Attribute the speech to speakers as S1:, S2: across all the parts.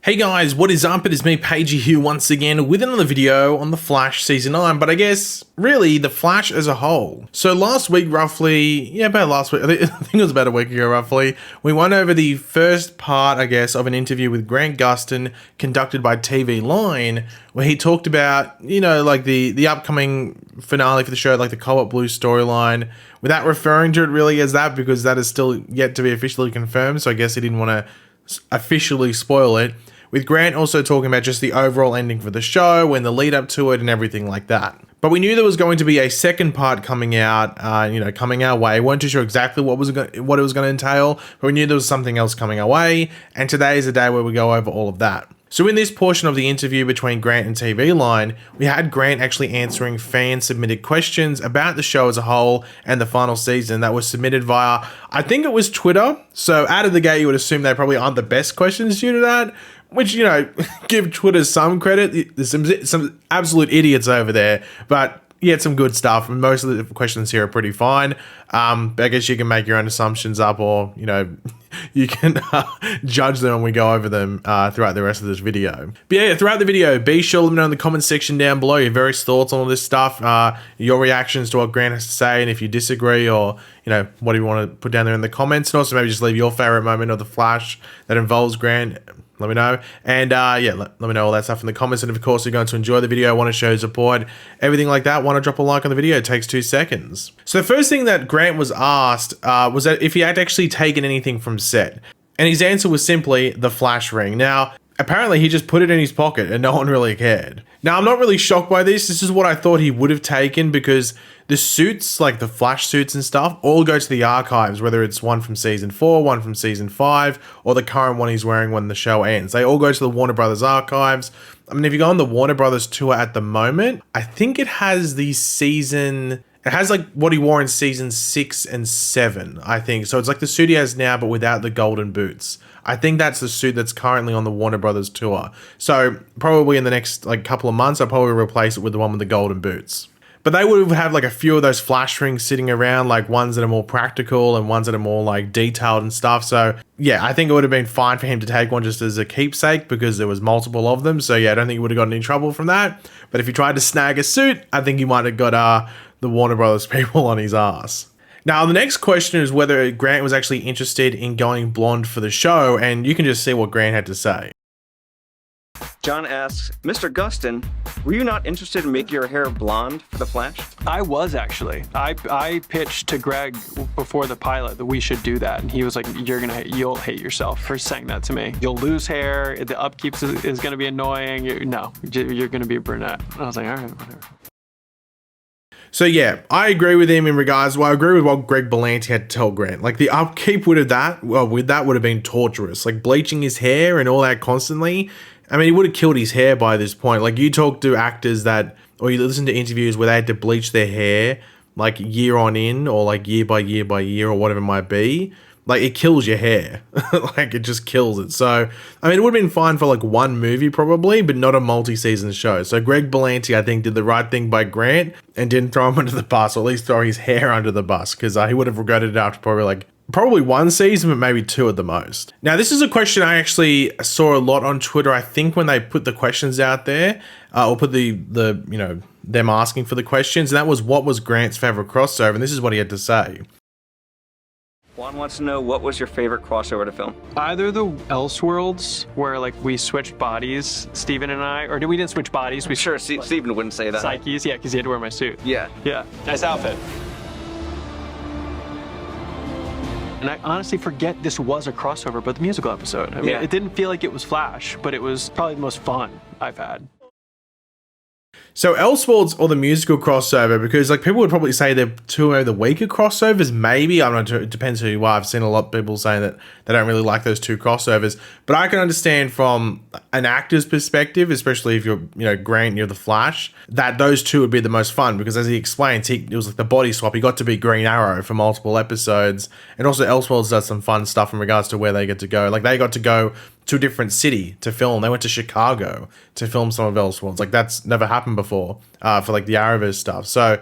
S1: Hey guys, what is up? It is me, Pagey, here once again with another video on The Flash Season 9, but I guess, really, The Flash as a whole. So last week, roughly, about last week, I think it was about a week ago, roughly, we went over the first part, I guess, of an interview with Gustin conducted by TV Line, where he talked about, like the upcoming finale for the show, like the Cobalt Blue storyline, without referring to it really as that, because that is still yet to be officially confirmed, so I guess he didn't want to officially spoil it. With Grant also talking about just the overall ending for the show and the lead up to it and everything like that. But we knew there was going to be a second part coming out, coming our way. We weren't too sure exactly what it was going to entail, but we knew there was something else coming our way. And today is the day where we go over all of that. So in this portion of the interview between Grant and TV Line, we had Grant actually answering fan-submitted questions about the show as a whole and the final season that was submitted via, I think it was Twitter. So out of the gate, you would assume they probably aren't the best questions due to that, which, give Twitter some credit. There's some absolute idiots over there, but he had some good stuff, and most of the questions here are pretty fine. But I guess you can make your own assumptions up, or, you can judge them when we go over them throughout the rest of this video. But yeah, throughout the video, be sure to let me know in the comment section down below your various thoughts on all this stuff, your reactions to what Grant has to say, and if you disagree, or, what do you want to put down there in the comments, and also maybe just leave your favorite moment of The Flash that involves Grant. Let me know. And let me know all that stuff in the comments. And of course, you're going to enjoy the video, want to show support, everything like that, want to drop a like on the video. It takes 2 seconds. So the first thing that Grant was asked was that if he had actually taken anything from set. And his answer was simply the Flash ring. Now, apparently he just put it in his pocket and no one really cared. Now, I'm not really shocked by this. This is what I thought he would have taken, because the suits, like the Flash suits and stuff, all go to the archives, whether it's one from season 4, one from season 5, or the current one he's wearing when the show ends. They all go to the Warner Brothers archives. I mean, if you go on the Warner Brothers tour at the moment, I think it has it has like what he wore in season 6 and 7, I think. So it's like the suit he has now, but without the golden boots. I think that's the suit that's currently on the Warner Brothers tour. So probably in the next couple of months, I'll probably replace it with the one with the golden boots. But they would have a few of those Flash rings sitting around, like ones that are more practical and ones that are more detailed and stuff. So yeah, I think it would have been fine for him to take one just as a keepsake, because there was multiple of them. So yeah, I don't think he would have gotten any trouble from that. But if he tried to snag a suit, I think he might have got the Warner Brothers people on his ass. Now, the next question is whether Grant was actually interested in going blonde for the show, and you can just see what Grant had to say.
S2: John asks, Mr. Gustin, were you not interested in making your hair blonde for The Flash?
S3: I was, actually. I pitched to Greg before the pilot that we should do that, and he was like, you'll hate yourself for saying that to me. You'll lose hair, the upkeep is going to be annoying. You're going to be a brunette. I was like, all right, whatever.
S1: So yeah, I agree with him in regards, I agree with what Greg Berlanti had to tell Grant. The upkeep with that would have been torturous. Bleaching his hair and all that constantly. I mean, he would have killed his hair by this point. You talk to actors or you listen to interviews where they had to bleach their hair, year on in, or year by year by year, or whatever it might be. It kills your hair. It just kills it. So, I mean, it would have been fine for one movie probably, but not a multi-season show. So Greg Berlanti, I think, did the right thing by Grant and didn't throw him under the bus, or at least throw his hair under the bus, because he would have regretted it after probably one season, but maybe 2 at the most. Now, this is a question I actually saw a lot on Twitter. I think when they put the questions out there, or put them asking for the questions, and that was, what was Grant's favorite crossover? And this is what he had to say.
S2: Juan wants to know, what was your favorite crossover to film?
S3: Either the Elseworlds, where we switched bodies, Steven and I, or we didn't switch bodies.
S2: I'm sure Steven wouldn't say that.
S3: Psyches, yeah, because he had to wear my suit.
S2: Yeah.
S3: Yeah, nice outfit. And I honestly forget this was a crossover, but the musical episode. I mean, It didn't feel like it was Flash, but it was probably the most fun I've had.
S1: So Elseworlds or the musical crossover, because people would probably say they're two of the weaker crossovers, maybe. I'm not sure, it depends who you are. I've seen a lot of people saying that they don't really like those two crossovers, but I can understand from an actor's perspective, especially if you're Grant, you're the Flash, that those two would be the most fun, because as he explains, it was the body swap. He got to be Green Arrow for multiple episodes, and also Elseworlds does some fun stuff in regards to where they get to go. They got to go to a different city to film. They went to Chicago to film some of Elseworlds. That's never happened before for the Arrowverse stuff. So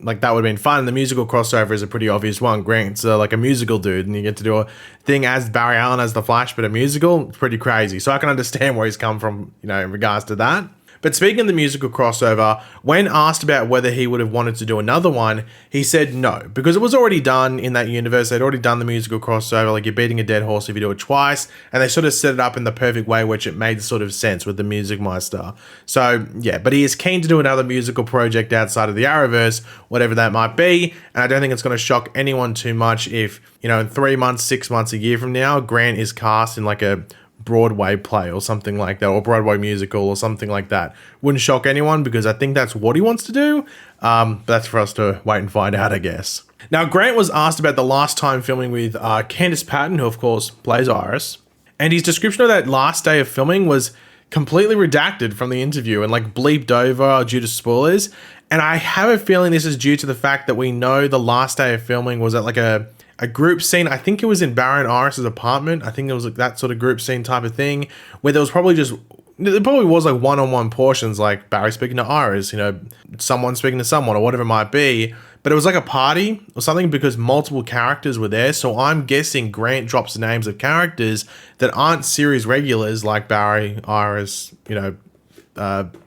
S1: like that would have been fun. And the musical crossover is a pretty obvious one. Grant's like a musical dude, and you get to do a thing as Barry Allen as the Flash, but a musical. It's pretty crazy. So I can understand where he's come from, you know, in regards to that. But speaking of the musical crossover, when asked about whether he would have wanted to do another one, he said no, because it was already done in that universe. They'd already done the musical crossover, like you're beating a dead horse if you do it twice, and they sort of set it up in the perfect way, which it made sort of sense with the Music Meister. So yeah, but he is keen to do another musical project outside of the Arrowverse, whatever that might be, and I don't think it's going to shock anyone too much if, you know, in 3 months, 6 months, a year from now, Grant is cast in like a Broadway play or something like that, or Broadway musical or something like that. Wouldn't shock anyone, because I think that's what he wants to do. But that's for us to wait and find out, I guess. Now, Grant was asked about the last time filming with Candice Patton, who of course plays Iris, and his description of that last day of filming was completely redacted from the interview and like bleeped over due to spoilers. And I have a feeling this is due to the fact that we know the last day of filming was at like a group scene. I think it was in Barry and Iris' apartment. I think it was like that sort of group scene type of thing, where there was probably just, there probably was like one-on-one portions, like Barry speaking to Iris, you know, someone speaking to someone or whatever it might be. But it was like a party or something, because multiple characters were there. So I'm guessing Grant drops the names of characters that aren't series regulars, like Barry, Iris, you know,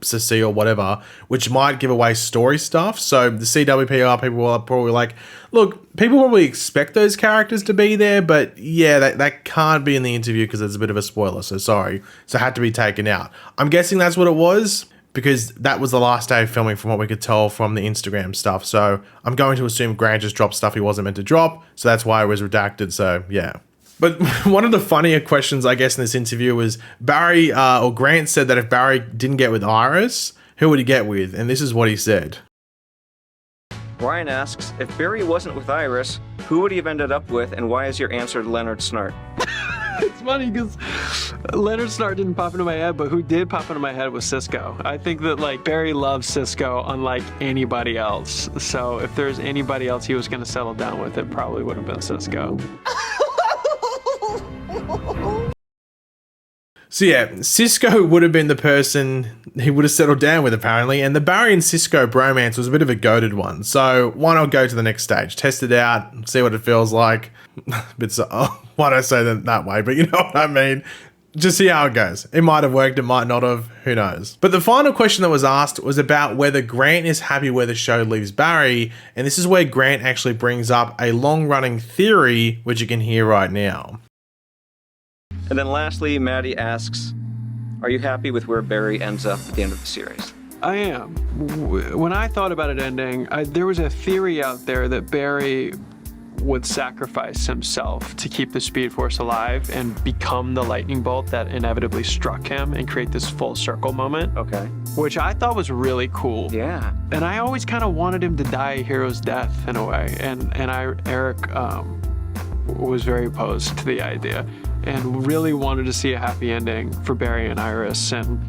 S1: Cecile, whatever, which might give away story stuff. So the CWPR people were probably like, look, people probably expect those characters to be there, but yeah, that can't be in the interview because it's a bit of a spoiler, so sorry. So it had to be taken out. I'm guessing that's what it was, because that was the last day of filming from what we could tell from the Instagram stuff. So I'm going to assume Grant just dropped stuff he wasn't meant to drop, so that's why it was redacted, so yeah. But one of the funnier questions, I guess, in this interview was Barry, or Grant said that if Barry didn't get with Iris, who would he get with? And this is what he said.
S2: Ryan asks, if Barry wasn't with Iris, who would he have ended up with, and why is your answer Leonard Snart?
S3: It's funny because Leonard Snart didn't pop into my head, but who did pop into my head was Cisco. I think that like Barry loves Cisco unlike anybody else. So if there's anybody else he was going to settle down with, it probably would have been Cisco.
S1: So yeah, Cisco would have been the person he would have settled down with, apparently, and the Barry and Cisco bromance was a bit of a goated one. So why not go to the next stage, test it out, see what it feels like. Why don't I say that way? But you know what I mean. Just see how it goes. It might have worked, it might not have, who knows. But the final question that was asked was about whether Grant is happy where the show leaves Barry, and this is where Grant actually brings up a long-running theory, which you can hear right now.
S2: And then lastly, Maddie asks, are you happy with where Barry ends up at the end of the series?
S3: I am. When I thought about it ending, there was a theory out there that Barry would sacrifice himself to keep the Speed Force alive and become the lightning bolt that inevitably struck him and create this full circle moment.
S2: Okay.
S3: Which I thought was really cool.
S2: Yeah.
S3: And I always kind of wanted him to die a hero's death in a way. And Eric was very opposed to the idea and really wanted to see a happy ending for Barry and Iris. And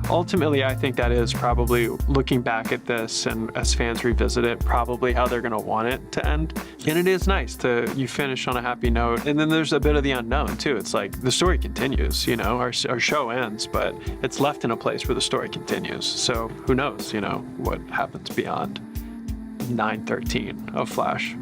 S3: ultimately, I think that is probably, looking back at this and as fans revisit it, probably how they're going to want it to end. And it is nice to, you finish on a happy note. And then there's a bit of the unknown too. It's like the story continues, you know, our show ends, but it's left in a place where the story continues. So who knows, you know, what happens beyond 9/13 of Flash.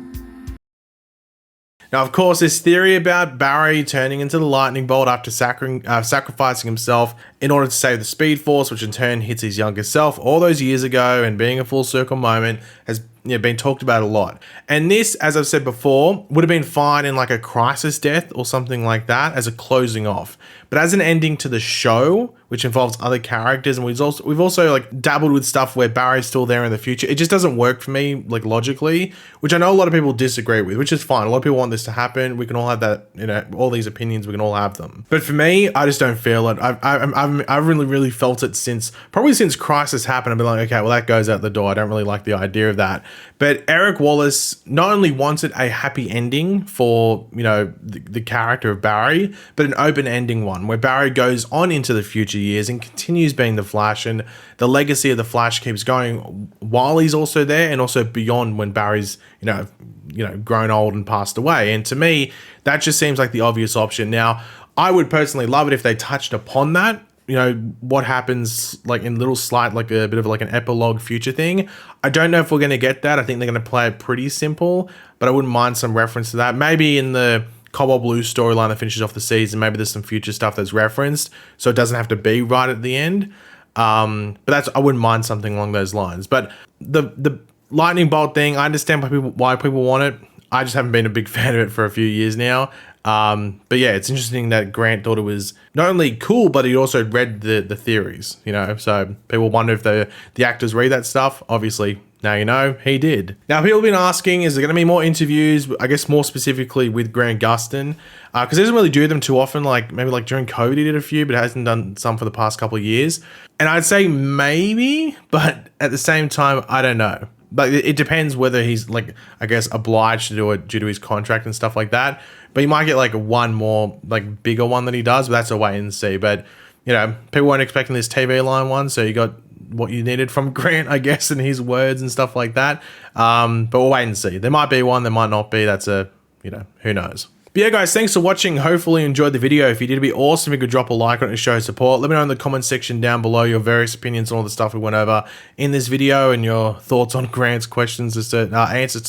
S1: Now, of course, this theory about Barry turning into the lightning bolt after sacrificing himself in order to save the Speed Force, which in turn hits his younger self all those years ago and being a full circle moment, has been talked about a lot. And this, as I've said before, would have been fine in like a crisis death or something like that as a closing off. But as an ending to the show, which involves other characters, and we've also like dabbled with stuff where Barry's still there in the future, it just doesn't work for me, like logically, which I know a lot of people disagree with, which is fine. A lot of people want this to happen. We can all have that, you know, all these opinions, we can all have them. But for me, I just don't feel it. I've really felt it since Crisis happened. I've been like, okay, well, that goes out the door. I don't really like the idea of that. But Eric Wallace not only wanted a happy ending for, you know, the character of Barry, but an open ending one where Barry goes on into the future years and continues being the Flash, and the legacy of the Flash keeps going while he's also there and also beyond when Barry's, you know, grown old and passed away. And to me, that just seems like the obvious option. Now, I would personally love it if they touched upon that you know, what happens like in little slight, like a bit of like an epilogue future thing. I don't know if we're going to get that. I think they're going to play it pretty simple, but I wouldn't mind some reference to that. Maybe in the Cobalt Blue storyline that finishes off the season, maybe there's some future stuff that's referenced, so it doesn't have to be right at the end. But I wouldn't mind something along those lines. But the lightning bolt thing, I understand why people want it. I just haven't been a big fan of it for a few years now. But yeah, it's interesting that Grant thought it was not only cool, but he also read the theories, you know, so people wonder if the actors read that stuff. Obviously, now you know, he did. Now, people have been asking, is there going to be more interviews, I guess more specifically with Grant Gustin? Because he doesn't really do them too often, like maybe like during COVID he did a few, but hasn't done some for the past couple of years. And I'd say maybe, but at the same time, I don't know. But it depends whether he's like, I guess, obliged to do it due to his contract and stuff like that. But you might get like one more, like bigger one that he does, but that's a wait and see. But, you know, people weren't expecting this TV line one, so you got what you needed from Grant, I guess, in his words and stuff like that. But we'll wait and see. There might be one, there might not be. That's you know, who knows. But yeah, guys, thanks for watching. Hopefully you enjoyed the video. If you did, it'd be awesome if you could drop a like on it to show support. Let me know in the comment section down below your various opinions on all the stuff we went over in this video and your thoughts on Grant's questions to certain answers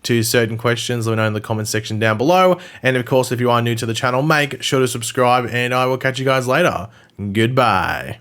S1: to certain questions. Let me know in the comment section down below. And of course, if you are new to the channel, make sure to subscribe, and I will catch you guys later. Goodbye.